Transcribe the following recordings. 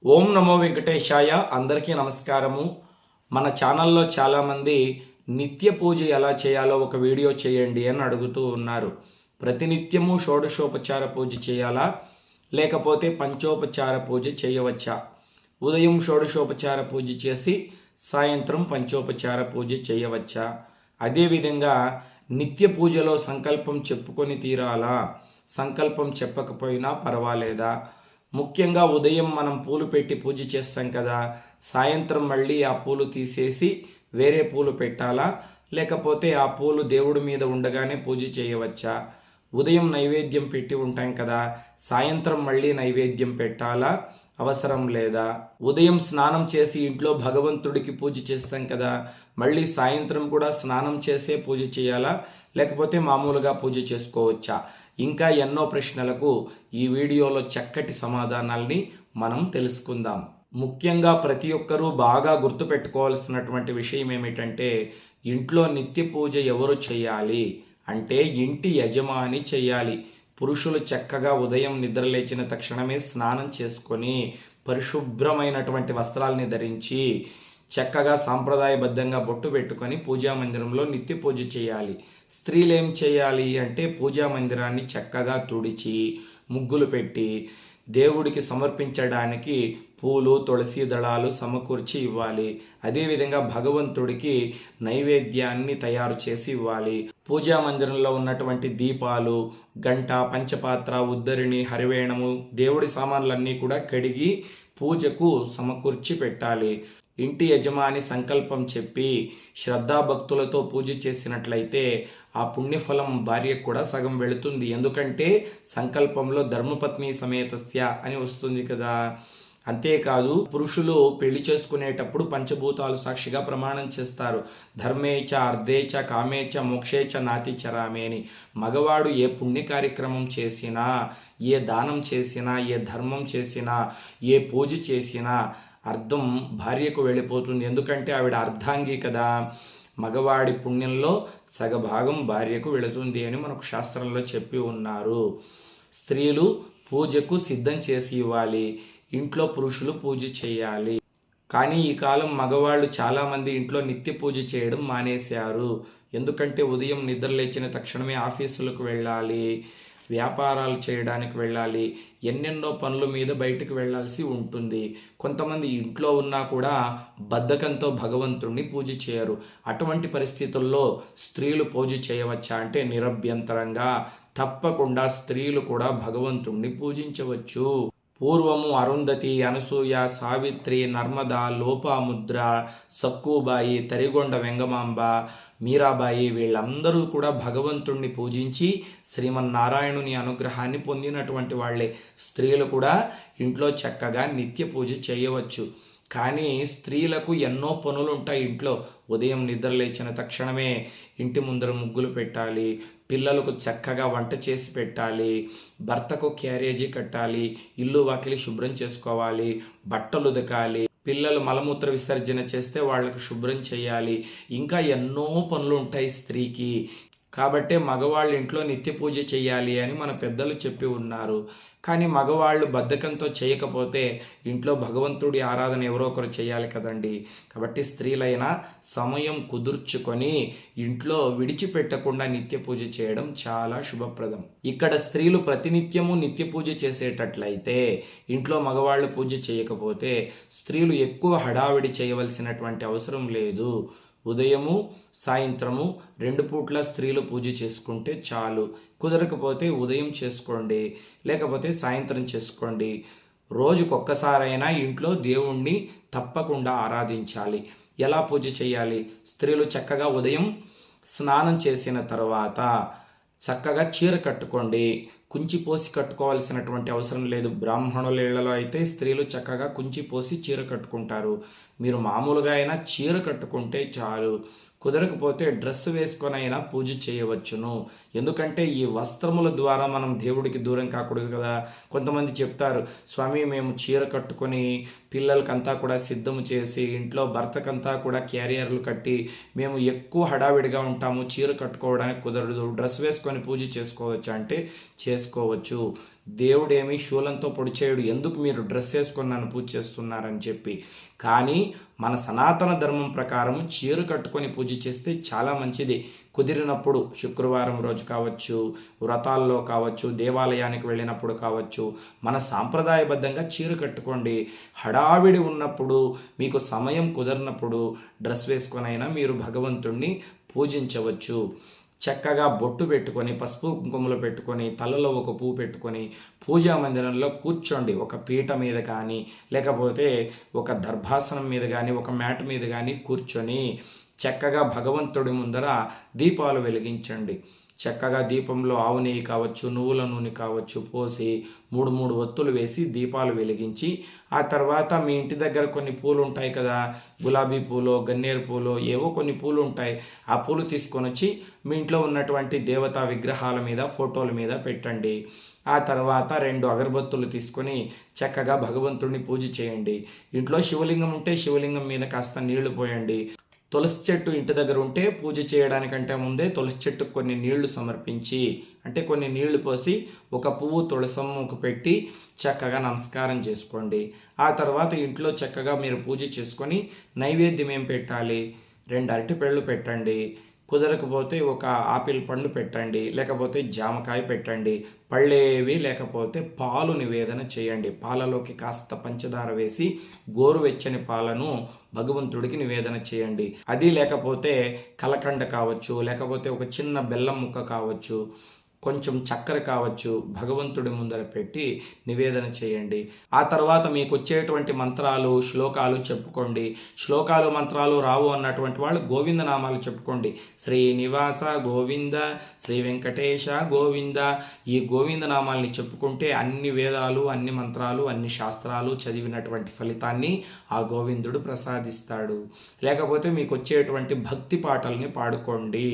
ఓం నమో వెంకటేశాయ. అందరికీ నమస్కారము. మన ఛానల్లో చాలామంది నిత్య పూజ ఎలా చేయాలో ఒక వీడియో చేయండి అని అడుగుతూ ఉన్నారు. ప్రతినిత్యము షోడశోపచార పూజ చేయాలా, లేకపోతే పంచోపచార పూజ చేయవచ్చా? ఉదయం షోడశోపచార పూజ చేసి సాయంత్రం పంచోపచార పూజ చేయవచ్చా? అదేవిధంగా నిత్య పూజలో సంకల్పం చెప్పుకొని తీరాలా, సంకల్పం చెప్పకపోయినా పర్వాలేదా? ముఖ్యంగా ఉదయం మనం పూలు పెట్టి పూజ చేస్తాం కదా, సాయంత్రం మళ్ళీ ఆ పూలు తీసేసి వేరే పూలు పెట్టాలా, లేకపోతే ఆ పూలు దేవుడి మీద ఉండగానే పూజ చేయవచ్చా? ఉదయం నైవేద్యం పెట్టి ఉంటాం కదా, సాయంత్రం మళ్ళీ నైవేద్యం పెట్టాలా, అవసరం లేదా? ఉదయం స్నానం చేసి ఇంట్లో భగవంతుడికి పూజ చేస్తాం కదా, మళ్ళీ సాయంత్రం కూడా స్నానం చేసే పూజ చేయాలా, లేకపోతే మామూలుగా పూజ చేసుకోవచ్చా? ఇంకా ఎన్నో ప్రశ్నలకు ఈ వీడియోలో చక్కటి సమాధానాల్ని మనం తెలుసుకుందాం. ముఖ్యంగా ప్రతి ఒక్కరూ బాగా గుర్తుపెట్టుకోవాల్సినటువంటి విషయం ఏమిటంటే, ఇంట్లో నిత్య పూజ ఎవరు చేయాలి అంటే ఇంటి యజమాని చేయాలి. పురుషులు చక్కగా ఉదయం నిద్రలేచిన తక్షణమే స్నానం చేసుకొని పరిశుభ్రమైనటువంటి వస్త్రాల్ని ధరించి చక్కగా సాంప్రదాయబద్ధంగా బొట్టు పెట్టుకొని పూజా మందిరంలో నిత్య పూజ చేయాలి. స్త్రీలు ఏం చేయాలి అంటే పూజా మందిరాన్ని చక్కగా తుడిచి ముగ్గులు పెట్టి దేవుడికి సమర్పించడానికి పూలు తులసి దళాలు సమకూర్చి ఇవ్వాలి. అదేవిధంగా భగవంతుడికి నైవేద్యాన్ని తయారు చేసి ఇవ్వాలి. పూజా మందిరంలో ఉన్నటువంటి దీపాలు, గంట, పంచపాత్ర, ఉద్దరిణి, హరివేణము, దేవుడి సామాన్లన్నీ కూడా కడిగి పూజకు సమకూర్చి పెట్టాలి. ఇంటి యజమాని సంకల్పం చెప్పి శ్రద్ధాభక్తులతో పూజ చేసినట్లయితే ఆ పుణ్యఫలం భార్యకు కూడా సగం వెళుతుంది. ఎందుకంటే సంకల్పంలో ధర్మపత్ని సమేతస్య అని వస్తుంది కదా. అంతేకాదు, పురుషులు పెళ్లి చేసుకునేటప్పుడు పంచభూతాలు సాక్షిగా ప్రమాణం చేస్తారు. ధర్మేచ అర్ధేచ కామేచ మోక్షేచ నాతి చరామే అని. మగవాడు ఏ పుణ్య కార్యక్రమం చేసినా, ఏ దానం చేసినా, ఏ ధర్మం చేసినా, ఏ పూజ చేసినా అర్థం భార్యకు వెళ్ళిపోతుంది. ఎందుకంటే ఆవిడ అర్ధాంగి కదా. మగవాడి పుణ్యంలో సగభాగం భార్యకు వెళుతుంది అని మనకు శాస్త్రంలో చెప్పి ఉన్నారు. స్త్రీలు పూజకు సిద్ధం చేసి ఇవ్వాలి, ఇంట్లో పురుషులు పూజ చేయాలి. కానీ ఈ కాలం మగవాళ్ళు చాలామంది ఇంట్లో నిత్య పూజ చేయడం మానేశారు. ఎందుకంటే ఉదయం నిద్ర లేచిన తక్షణమే ఆఫీసులకు వెళ్ళాలి, వ్యాపారాలు చేయడానికి వెళ్ళాలి, ఎన్నెన్నో పనుల మీద బయటకు వెళ్ళాల్సి ఉంటుంది. కొంతమంది ఇంట్లో ఉన్నా కూడా బద్ధకంతో భగవంతుణ్ణి పూజ చేయరు. అటువంటి పరిస్థితుల్లో స్త్రీలు పూజ చేయవచ్చా అంటే నిరభ్యంతరంగా తప్పకుండా స్త్రీలు కూడా భగవంతుణ్ణి పూజించవచ్చు. పూర్వము అరుంధతి, అనసూయ, సావిత్రి, నర్మద, లోపాముద్ర, సక్కుబాయి, తరిగొండ వెంగమాంబ, మీరాబాయి వీళ్ళందరూ కూడా భగవంతుణ్ణి పూజించి శ్రీమన్నారాయణుని అనుగ్రహాన్ని పొందినటువంటి వాళ్ళే. స్త్రీలు కూడా ఇంట్లో చక్కగా నిత్య పూజ చేయవచ్చు. కానీ స్త్రీలకు ఎన్నో పనులు ఉంటాయి ఇంట్లో. ఉదయం నిద్ర లేచిన తక్షణమే ఇంటి ముందర ముగ్గులు పెట్టాలి, పిల్లలకు చక్కగా వంట చేసి పెట్టాలి, భర్తకు క్యారేజీ కట్టాలి, ఇల్లు వాకిలి శుభ్రం చేసుకోవాలి, బట్టలు ఉతకాలి, పిల్లలు మలమూత్ర విసర్జన చేస్తే వాళ్లకు శుభ్రం చేయాలి. ఇంకా ఎన్నో పనులు ఉంటాయి స్త్రీకి. కాబట్టే మగవాళ్ళు ఇంట్లో నిత్య పూజ చేయాలి అని మన పెద్దలు చెప్పి ఉన్నారు. కానీ మగవాళ్ళు బద్ధకంతో చేయకపోతే ఇంట్లో భగవంతుడి ఆరాధన ఎవరో ఒకరు చేయాలి కదండి. కాబట్టి స్త్రీలైనా సమయం కుదుర్చుకొని ఇంట్లో విడిచిపెట్టకుండా నిత్య పూజ చేయడం చాలా శుభప్రదం. ఇక్కడ స్త్రీలు ప్రతినిత్యము నిత్య పూజ చేసేటట్లయితే ఇంట్లో మగవాళ్ళు పూజ చేయకపోతే స్త్రీలు ఎక్కువ హడావిడి చేయవలసినటువంటి అవసరం లేదు. ఉదయము సాయంత్రము 2 పూట్ల స్త్రీలు పూజ చేసుకుంటే చాలు. కుదరకపోతే ఉదయం చేసుకోండి, లేకపోతే సాయంత్రం చేసుకోండి. రోజుకొక్కసారైనా ఇంట్లో దేవుణ్ణి తప్పకుండా ఆరాధించాలి. ఎలా పూజ చేయాలి? స్త్రీలు చక్కగా ఉదయం స్నానం చేసిన తర్వాత చక్కగా చీర కట్టుకోండి. కుంచి పోసి కట్టుకోవాల్సినటువంటి అవసరం లేదు. బ్రాహ్మణుల ఇళ్లలో అయితే స్త్రీలు చక్కగా కుంచి పోసి చీర కట్టుకుంటారు. మీరు మామూలుగా అయినా చీర కట్టుకుంటే చాలు. కుదరకపోతే డ్రెస్ వేసుకొని అయినా పూజ చేయవచ్చును. ఎందుకంటే ఈ వస్త్రముల ద్వారా మనం దేవుడికి దూరం కాకూడదు కదా. కొంతమంది చెప్తారు, స్వామి మేము చీర కట్టుకొని పిల్లలకంతా కూడా సిద్ధము చేసి ఇంట్లో భర్తకంతా కూడా క్యారియర్లు కట్టి మేము ఎక్కువ హడావిడిగా ఉంటాము, చీర కట్టుకోవడానికి కుదరదు, డ్రెస్ వేసుకొని పూజ చేసుకోవచ్చు అంటే చేసుకోవచ్చు. దేవుడేమి శూలంతో పొడి చేయడు, ఎందుకు మీరు డ్రెస్ వేసుకొని నన్ను పూజ చేస్తున్నారని చెప్పి. కానీ మన సనాతన ధర్మం ప్రకారం చీర కట్టుకొని పూజ చేస్తే చాలా మంచిది. కుదిరినప్పుడు శుక్రవారం రోజు కావచ్చు, వ్రతాల్లో కావచ్చు, దేవాలయానికి వెళ్ళినప్పుడు కావచ్చు, మన సాంప్రదాయబద్ధంగా చీర కట్టుకోండి. హడావిడి ఉన్నప్పుడు, మీకు సమయం కుదరినప్పుడు డ్రెస్ వేసుకొనైనా మీరు భగవంతుణ్ణి పూజించవచ్చు. చక్కగా బొట్టు పెట్టుకొని, పసుపు కుంకుమలు పెట్టుకొని, తలలో ఒక పువ్వు పెట్టుకొని పూజా మందిరంలో కూర్చోండి. ఒక పీట మీద కానీ, లేకపోతే ఒక దర్భాసనం మీద కానీ, ఒక మ్యాట్ మీద కానీ కూర్చొని చక్కగా భగవంతుడి ముందర దీపాలు వెలిగించండి. చక్కగా దీపంలో ఆవు నెయ్యి కావచ్చు, నువ్వుల నూనె కావచ్చు పోసి 3 ఒత్తులు వేసి దీపాలు వెలిగించి, ఆ తర్వాత మీ ఇంటి దగ్గర కొన్ని పూలు ఉంటాయి కదా, గులాబీ పూలు, గన్నేరు పూలు, ఏవో కొన్ని పూలు ఉంటాయి. ఆ పూలు తీసుకొని వచ్చి మీ ఇంట్లో ఉన్నటువంటి దేవతా విగ్రహాల మీద, ఫోటోల మీద పెట్టండి. ఆ తర్వాత 2 అగరబత్తులు తీసుకొని చక్కగా భగవంతుడిని పూజ చేయండి. ఇంట్లో శివలింగం ఉంటే శివలింగం మీద కాస్త నీళ్లు పోయండి. తులసి చెట్టు ఇంటి దగ్గర ఉంటే పూజ చేయడానికంటే ముందే తులసి చెట్టుకు కొన్ని నీళ్లు సమర్పించి, అంటే కొన్ని నీళ్లు పోసి ఒక పువ్వు తులసమ్మకు పెట్టి చక్కగా నమస్కారం చేసుకోండి. ఆ తర్వాత ఇంట్లో చక్కగా మీరు పూజ చేసుకొని నైవేద్యం ఏం పెట్టాలి, 2 అరటిపళ్ళు పెట్టండి. కుదరకపోతే ఒక ఆపిల్ పండు పెట్టండి, లేకపోతే జామకాయ పెట్టండి. పళ్ళేవి లేకపోతే పాలు నివేదన చేయండి. పాలలోకి కాస్త పంచదార వేసి గోరువెచ్చని పాలను భగవంతుడికి నివేదన చేయండి. అది లేకపోతే కలకండ కావచ్చు, లేకపోతే ఒక చిన్న బెల్లం ముక్క కావచ్చు, కొంచెం చక్కెర కావచ్చు, భగవంతుడి ముందర పెట్టి నివేదన చేయండి. ఆ తర్వాత మీకు వచ్చేటువంటి మంత్రాలు, శ్లోకాలు చెప్పుకోండి. శ్లోకాలు, మంత్రాలు రావు అన్నటువంటి వాళ్ళు గోవింద నామాలు చెప్పుకోండి. శ్రీనివాస గోవింద, శ్రీ వెంకటేశ గోవింద. ఈ గోవింద నామాల్ని చెప్పుకుంటే అన్ని వేదాలు, అన్ని మంత్రాలు, అన్ని శాస్త్రాలు చదివినటువంటి ఫలితాన్ని ఆ గోవిందుడు ప్రసాదిస్తాడు. లేకపోతే మీకు వచ్చేటువంటి భక్తి పాటల్ని పాడుకోండి.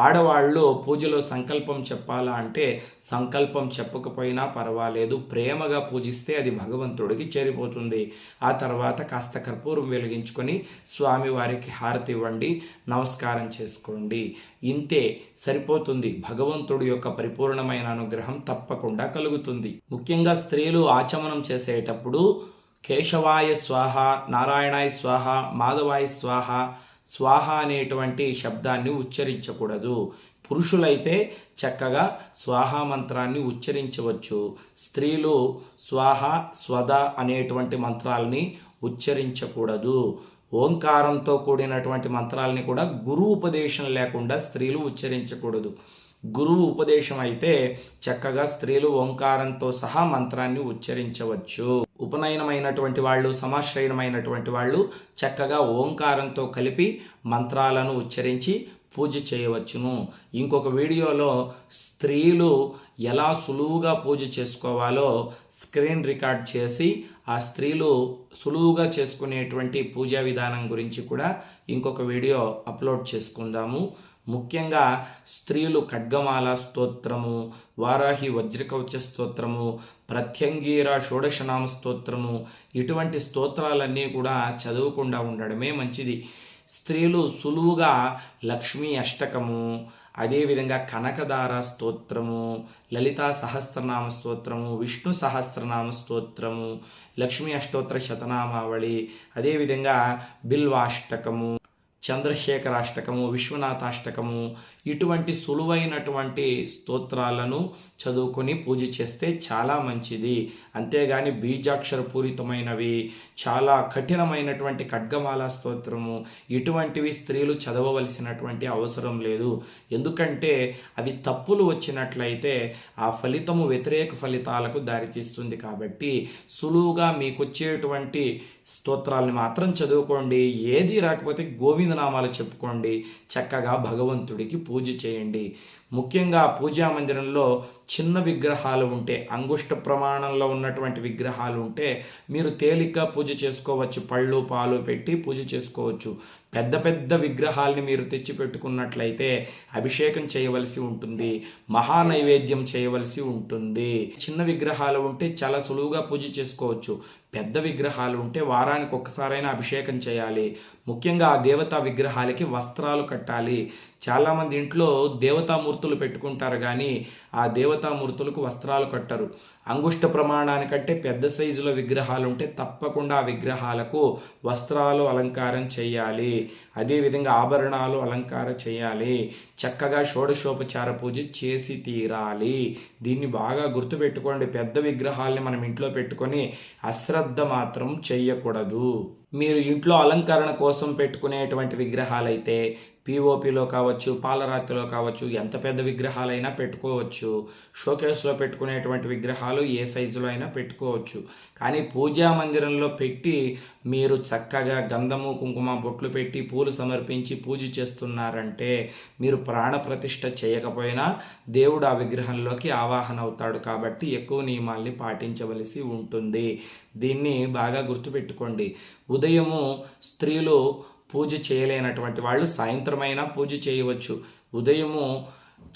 ఆడవాళ్ళు పూజలో సంకల్పం చెప్పాలా అంటే సంకల్పం చెప్పకపోయినా పర్వాలేదు, ప్రేమగా పూజిస్తే అది భగవంతుడికి చేరిపోతుంది. ఆ తర్వాత కాస్త కర్పూరం వెలిగించుకొని స్వామివారికి హారతి ఇవ్వండి, నమస్కారం చేసుకోండి. ఇంతే సరిపోతుంది. భగవంతుడి యొక్క పరిపూర్ణమైన అనుగ్రహం తప్పకుండా కలుగుతుంది. ముఖ్యంగా స్త్రీలు ఆచమనం చేసేటప్పుడు కేశవాయ స్వాహ, నారాయణాయ స్వాహ, మాధవాయ స్వాహ, స్వాహ అనేటువంటి శబ్దాన్ని ఉచ్చరించకూడదు. పురుషులైతే చక్కగా స్వాహ మంత్రాన్ని ఉచ్చరించవచ్చు. స్త్రీలు స్వాహ, స్వద అనేటువంటి మంత్రాలని ఉచ్చరించకూడదు. ఓంకారంతో కూడినటువంటి మంత్రాలని కూడా గురు ఉపదేశం లేకుండా స్త్రీలు ఉచ్చరించకూడదు. గురువు ఉపదేశం అయితే చక్కగా స్త్రీలు ఓంకారంతో సహా మంత్రాన్ని ఉచ్చరించవచ్చు. ఉపనయనమైనటువంటి వాళ్ళు, సమాశ్రయనమైనటువంటి వాళ్ళు చక్కగా ఓంకారంతో కలిపి మంత్రాలను ఉచ్చరించి పూజ చేయవచ్చును. ఇంకొక వీడియోలో స్త్రీలు ఎలా సులువుగా పూజ చేసుకోవాలో స్క్రీన్ రికార్డ్ చేసి ఆ స్త్రీలు సులువుగా చేసుకునేటువంటి పూజా విధానం గురించి కూడా ఇంకొక వీడియో అప్లోడ్ చేసుకుందాము. ముఖ్యంగా స్త్రీలు ఖడ్గమాల స్తోత్రము, వారాహి వజ్రకవచ స్తోత్రము, ప్రత్యంగీర షోడశనామ స్తోత్రము, ఇటువంటి స్తోత్రాలన్నీ కూడా చదవకుండా ఉండడమే మంచిది. స్త్రీలు సులువుగా లక్ష్మీ అష్టకము, అదేవిధంగా కనకదార స్తోత్రము, లలితా సహస్రనామ స్తోత్రము, విష్ణు సహస్రనామ స్తోత్రము, లక్ష్మీ అష్టోత్తర శతనామావళి, అదేవిధంగా బిల్వాష్టకము, చంద్రశేఖరాష్టకము, విశ్వనాథాష్టకము, ఇటువంటి సులువైనటువంటి స్తోత్రాలను చదువుకొని పూజ చేస్తే చాలా మంచిది. అంతేగాని బీజాక్షర పూరితమైనవి, చాలా కఠినమైనటువంటి ఖడ్గమాల స్తోత్రము ఇటువంటివి స్త్రీలు చదవవలసినటువంటి అవసరం లేదు. ఎందుకంటే అవి తప్పులు వచ్చినట్లయితే ఆ ఫలితము వ్యతిరేక ఫలితాలకు దారితీస్తుంది. కాబట్టి సులువుగా మీకు వచ్చేటువంటి స్తోత్రాలను మాత్రం చదువుకోండి. ఏది రాకపోతే గోవిందనామాలు చెప్పుకోండి. చక్కగా భగవంతుడికి పూజ చేయండి. ముఖ్యంగా పూజా మందిరంలో చిన్న విగ్రహాలు ఉంటే, అంగుష్ట ప్రమాణంలో ఉన్నటువంటి విగ్రహాలు ఉంటే మీరు తేలిగ్గా పూజ చేసుకోవచ్చు. పళ్ళు పాలు పెట్టి పూజ చేసుకోవచ్చు. పెద్ద పెద్ద విగ్రహాలని మీరు తెచ్చి పెట్టుకున్నట్లయితే అభిషేకం చేయవలసి ఉంటుంది, మహానైవేద్యం చేయవలసి ఉంటుంది. చిన్న విగ్రహాలు ఉంటే చాలా సులువుగా పూజ చేసుకోవచ్చు. పెద్ద విగ్రహాలు ఉంటే వారానికి ఒక్కసారైనా అభిషేకం చేయాలి. ముఖ్యంగా ఆ దేవతా విగ్రహాలకి వస్త్రాలు కట్టాలి. చాలామంది ఇంట్లో దేవతామూర్తులు పెట్టుకుంటారు, కానీ ఆ ఆ దేవతామూర్తులకు వస్త్రాలు కట్టరు. అంగుష్ట ప్రమాణానికంటే పెద్ద సైజులో విగ్రహాలు ఉంటే తప్పకుండా ఆ విగ్రహాలకు వస్త్రాలు అలంకారం చేయాలి. అదేవిధంగా ఆభరణాలు అలంకారం చేయాలి. చక్కగా షోడశోపచార పూజ చేసి తీరాలి. దీన్ని బాగా గుర్తుపెట్టుకోండి. పెద్ద విగ్రహాల్ని మనం ఇంట్లో పెట్టుకొని అశ్రద్ధ మాత్రం చెయ్యకూడదు. మీరు ఇంట్లో అలంకరణ కోసం పెట్టుకునేటువంటి విగ్రహాలైతే పిఓపిలో కావచ్చు, పాలరాతిలో కావచ్చు, ఎంత పెద్ద విగ్రహాలైనా పెట్టుకోవచ్చు. షోకేస్లో పెట్టుకునేటువంటి విగ్రహాలు ఏ సైజులో అయినా పెట్టుకోవచ్చు. కానీ పూజా మందిరంలో పెట్టి మీరు చక్కగా గంధము కుంకుమ బొట్లు పెట్టి పూలు సమర్పించి పూజ చేస్తున్నారంటే మీరు ప్రాణప్రతిష్ఠ చేయకపోయినా దేవుడు ఆ విగ్రహంలోకి ఆవాహన అవుతాడు. కాబట్టి ఎక్కువ నియమాల్ని పాటించవలసి ఉంటుంది. దీన్ని బాగా గుర్తుపెట్టుకోండి. ఉదయము స్త్రీలు పూజ చేయలేనటువంటి వాళ్ళు సాయంత్రమైనా పూజ చేయవచ్చు. ఉదయము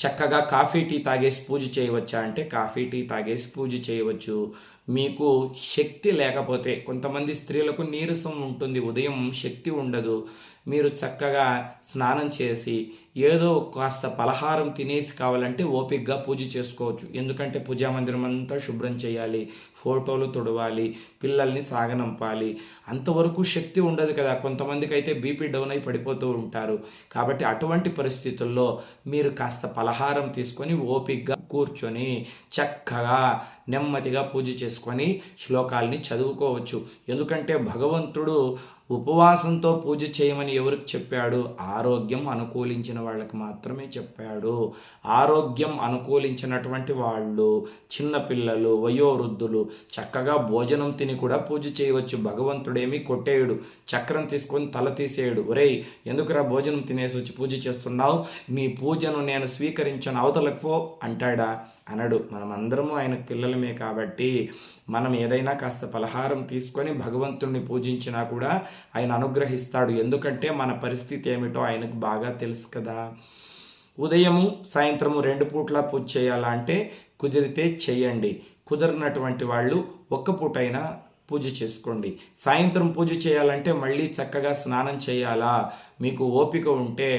చక్కగా కాఫీ టీ తాగేసి పూజ చేయవచ్చా అంటే కాఫీ టీ తాగేసి పూజ చేయవచ్చు. మీకు శక్తి లేకపోతే, కొంతమంది స్త్రీలకు నీరసం ఉంటుంది, ఉదయం శక్తి ఉండదు, మీరు చక్కగా స్నానం చేసి ఏదో కాస్త పలహారం తినేసి కావాలంటే ఓపికగా పూజ చేసుకోవచ్చు. ఎందుకంటే పూజా మందిరం అంతా శుభ్రం చేయాలి, ఫోటోలు తుడవాలి, పిల్లల్ని సాగనంపాలి. అంతవరకు శక్తి ఉండదు కదా. కొంతమందికి అయితే బీపీ డౌన్ అయి పడిపోతూ ఉంటారు. కాబట్టి అటువంటి పరిస్థితుల్లో మీరు కాస్త పలహారం తీసుకొని ఓపికగా కూర్చొని చక్కగా నెమ్మదిగా పూజ చేసుకొని శ్లోకాల్ని చదువుకోవచ్చు. ఎందుకంటే భగవంతుడు ఉపవాసంతో పూజ చేయమని ఎవరికి చెప్పాడు? ఆరోగ్యం అనుకూలించిన వాళ్ళకి మాత్రమే చెప్పాడు. ఆరోగ్యం అనుకూలించినటువంటి వాళ్ళు, చిన్నపిల్లలు, వయోవృద్ధులు చక్కగా భోజనం తిని కూడా పూజ చేయవచ్చు. భగవంతుడేమి కొట్టేయుడు, చక్రం తీసుకొని తల తీసేయుడు. ఒరేయ్, ఎందుకురా భోజనం తినేసి వచ్చి పూజ చేస్తున్నావు? నీ పూజను నేను స్వీకరించను, అవతలకు పో అంటాడా? అనడు. మనమందరము ఆయన పిల్లలమే కాబట్టి మనం ఏదైనా కాస్త పలహారం తీసుకొని భగవంతుణ్ణి పూజించినా కూడా ఆయన అనుగ్రహిస్తాడు. ఎందుకంటే మన పరిస్థితి ఏమిటో ఆయనకు బాగా తెలుసు కదా. ఉదయము సాయంత్రము 2 పూట్ల పూజ చేయాలా అంటే కుదిరితే చేయండి. కుదిరినటువంటి వాళ్ళు ఒక్క పూటైనా పూజ చేసుకోండి. సాయంత్రం పూజ చేయాలంటే మళ్ళీ చక్కగా స్నానం చేయాలా? మీకు ఓపిక ఉంటే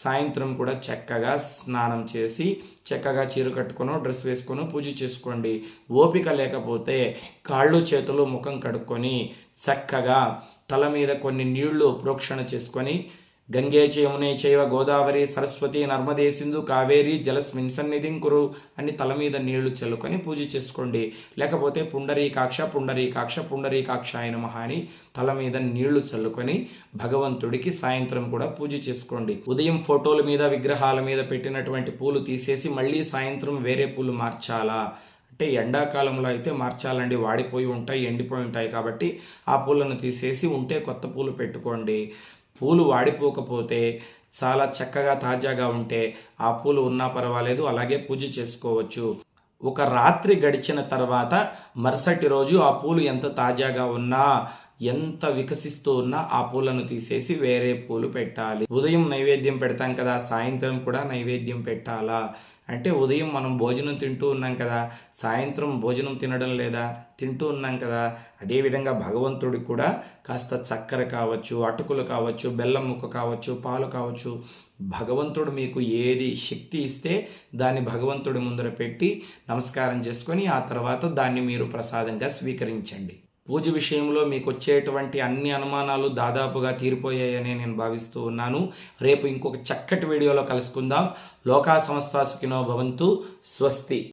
సాయంత్రం కూడా చక్కగా స్నానం చేసి చక్కగా చీర కట్టుకొనో డ్రెస్ వేసుకొనో పూజ చేసుకోండి. ఓపిక లేకపోతే కాళ్ళు చేతులు ముఖం కడుక్కొని చక్కగా తల మీద కొన్ని నీళ్లు ప్రోక్షణ చేసుకొని గంగే యమునే చైవ గోదావరి సరస్వతి నర్మదే సింధు కావేరి జలస్మిన్ సన్నిధిం కురు అని తల మీద నీళ్లు చల్లుకొని పూజ చేసుకోండి. లేకపోతే పుండరీకాక్ష పుండరీకాక్ష పుండరీకాక్షాయ నమః అని తల మీద నీళ్లు చల్లుకొని భగవంతుడికి సాయంత్రం కూడా పూజ చేసుకోండి. ఉదయం ఫోటోల మీద విగ్రహాల మీద పెట్టినటువంటి పూలు తీసేసి మళ్ళీ సాయంత్రం వేరే పూలు మార్చాలా అంటే ఎండాకాలంలో అయితే మార్చాలండి. వాడిపోయి ఉంటాయి, ఎండిపోయి ఉంటాయి. కాబట్టి ఆ పూలను తీసేసి ఉంటే కొత్త పూలు పెట్టుకోండి. పూలు వాడిపోకపోతే చాలా చక్కగా తాజాగా ఉంటే ఆ పూలు ఉన్నా పర్వాలేదు, అలాగే పూజ చేసుకోవచ్చు. ఒక రాత్రి గడిచిన తర్వాత మరుసటి రోజు ఆ పూలు ఎంత తాజాగా ఉన్నా, ఎంత వికసిస్తూ ఉన్నా ఆ పూలను తీసేసి వేరే పూలు పెట్టాలి. ఉదయం నైవేద్యం పెడతాం కదా, సాయంత్రం కూడా నైవేద్యం పెట్టాలా అంటే ఉదయం మనం భోజనం తింటూ ఉన్నాం కదా, సాయంత్రం భోజనం తినడం లేదా? తింటూ ఉన్నాం కదా. అదేవిధంగా భగవంతుడికి కూడా కాస్త చక్కెర కావచ్చు, అటుకులు కావచ్చు, బెల్లం ముక్క కావచ్చు, పాలు కావచ్చు, భగవంతుడు మీకు ఏది శక్తి ఇస్తే దాన్ని భగవంతుడి ముందర పెట్టి నమస్కారం చేసుకొని ఆ తర్వాత దాన్ని మీరు ప్రసాదంగా స్వీకరించండి. పూజ విషయంలో మీకు వచ్చేటువంటి అన్ని అనుమానాలు దాదాపుగా తీరిపోయాయని నేను భావిస్తూ ఉన్నాను. రేపు ఇంకొక చక్కటి వీడియోలో కలుసుకుందాం. లోకా సమస్తా సుఖినో భవంతు. స్వస్తి.